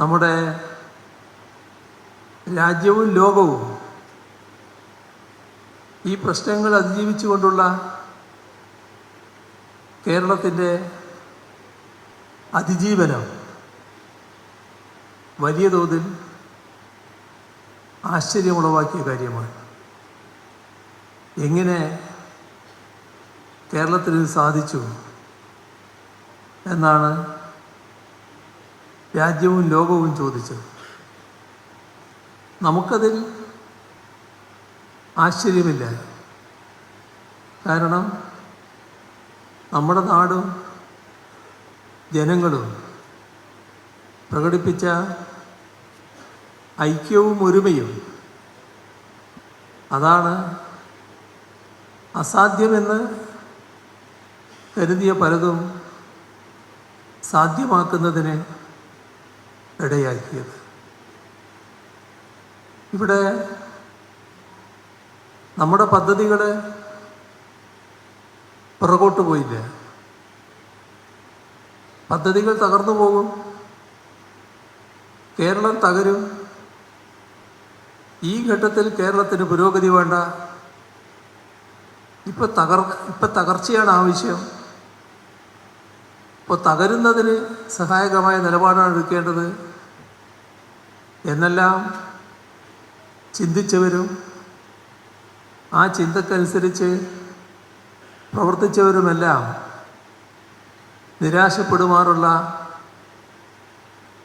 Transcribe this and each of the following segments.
നമ്മുടെ രാജ്യവും ലോകവും ഈ പ്രശ്നങ്ങൾ അതിജീവിച്ചുകൊണ്ടുള്ള കേരളത്തിൻ്റെ അതിജീവനം വലിയ തോതിൽ ആശ്ചര്യമുളവാക്കിയ കാര്യമാണ്. എങ്ങനെ കേരളത്തിന് സാധിച്ചു എന്നാണ് രാജ്യവും ലോകവും ചോദിച്ചത്. നമുക്കതിൽ ആശ്ചര്യമില്ല. കാരണം നമ്മുടെ നാടും ജനങ്ങളും പ്രകടിപ്പിച്ച ഐക്യവും ഒരുമയും അതാണ് അസാധ്യമെന്ന് കരുതിയ പലതും സാധ്യമാക്കുന്നതിന് ഇടയാക്കിയത്. ഇവിടെ നമ്മുടെ പദ്ധതികൾ പുറകോട്ട് പോയില്ല. പദ്ധതികൾ തകർന്നു പോകും, കേരളം തകരും. ഈ ഘട്ടത്തിൽ കേരളത്തിന് പുരോഗതി വേണ്ട, ഇപ്പം തകർച്ചയാണ് ആവശ്യം. ഇപ്പോൾ തകരുന്നതിന് സഹായകമായ നിലപാടാണ് എടുക്കേണ്ടത് എന്നെല്ലാം ചിന്തിച്ചവരും ആ ചിന്തക്കനുസരിച്ച് പ്രവർത്തിച്ചവരുമെല്ലാം നിരാശപ്പെടുമാറുള്ള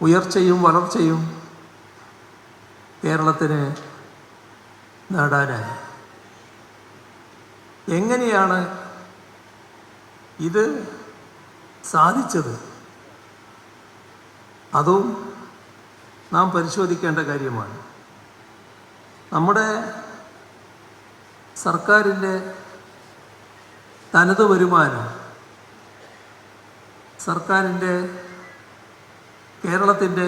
ഉയർച്ചയും വളർച്ചയും കേരളത്തിന് നേടാനായി. എങ്ങനെയാണ് ഇത് സാധിച്ചത്? അതും നാം പരിശോധിക്കേണ്ട കാര്യമാണ്. നമ്മുടെ സർക്കാരിൻ്റെ തനത് വരുമാനം, സർക്കാരിൻ്റെ കേരളത്തിൻ്റെ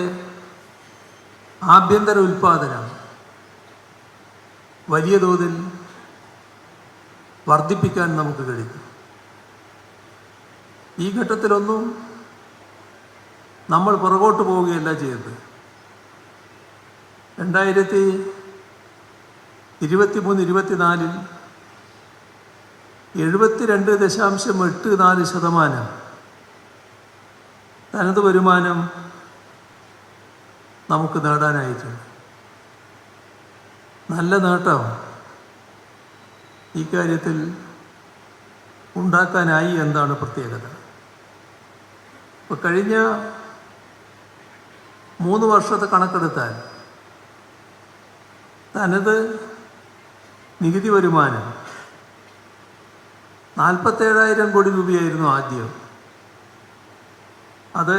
ആഭ്യന്തര ഉൽപ്പാദനം വലിയ തോതിൽ വർദ്ധിപ്പിക്കാൻ നമുക്ക് കഴിയും. ഈ ഘട്ടത്തിലൊന്നും നമ്മൾ പുറകോട്ട് പോവുകയല്ല ചെയ്തത്. 2023-24 72.84% തനത് വരുമാനം നമുക്ക് നേടാനായിട്ടുണ്ട്. നല്ല നേട്ടം ഈ കാര്യത്തിൽ ഉണ്ടാക്കാനായി എന്താണ് പ്രത്യേകത? ഇപ്പോൾ കഴിഞ്ഞ 3 വർഷത്തെ കണക്കെടുത്താൽ തനത് നികുതി വരുമാനം 47,000 കോടി രൂപയായിരുന്നു ആദ്യം. അത്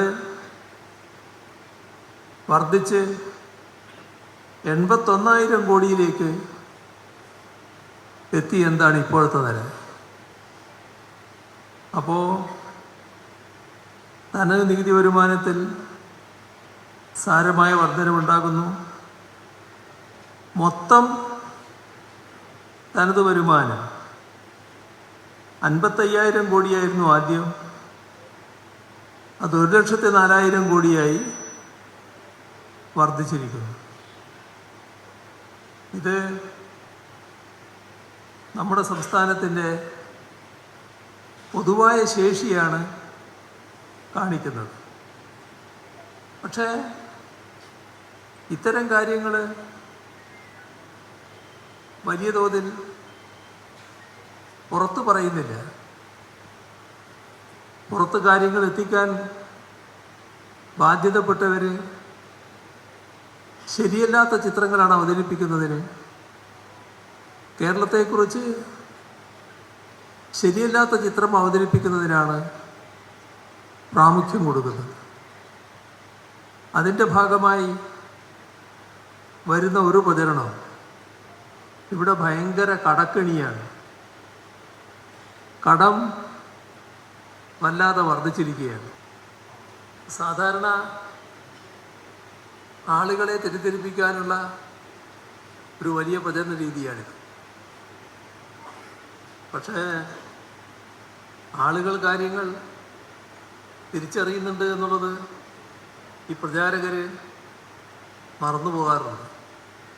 വർദ്ധിച്ച് 81,000 കോടിയിലേക്ക് എത്തി. എന്താണ് ഇപ്പോഴത്തെ നില? അപ്പോൾ തനത് നികുതി വരുമാനത്തിൽ സാരമായ വർധനവുണ്ടാകുന്നു. മൊത്തം തനത് വരുമാനം 55,000 കോടിയായിരുന്നു ആദ്യം. അത് 1,04,000 കോടിയായി വർദ്ധിച്ചിരിക്കുന്നു. ഇത് നമ്മുടെ സംസ്ഥാനത്തിൻ്റെ പൊതുവായ ശേഷിയാണ് കാണിക്കുന്നത്. പക്ഷേ ഇത്തരം കാര്യങ്ങൾ വലിയ തോതിൽ പുറത്ത് പറയുന്നില്ല. പുറത്ത് കാര്യങ്ങൾ എത്തിക്കാൻ ബാധ്യതപ്പെട്ടവർ ശരിയല്ലാത്ത ചിത്രങ്ങളാണ് അവതരിപ്പിക്കുന്നതിന്. കേരളത്തെക്കുറിച്ച് ശരിയല്ലാത്ത ചിത്രം അവതരിപ്പിക്കുന്നതിനാണ് പ്രാമുഖ്യം കൊടുക്കുന്നത്. അതിൻ്റെ ഭാഗമായി വരുന്ന ഒരു പ്രചരണം ഇവിടെ ഭയങ്കര കടക്കെണിയാണ്. കടം വല്ലാതെ വർദ്ധിച്ചിരിക്കുകയാണ്. സാധാരണ ആളുകളെ തെറ്റിദ്ധരിപ്പിക്കാനുള്ള ഒരു വലിയ പ്രചരണ രീതിയാണിത്. പക്ഷേ ആളുകൾ കാര്യങ്ങൾ തിരിച്ചറിയുന്നുണ്ട് എന്നുള്ളത് ഈ പ്രചാരകർ മറന്നു പോകാറുണ്ട്.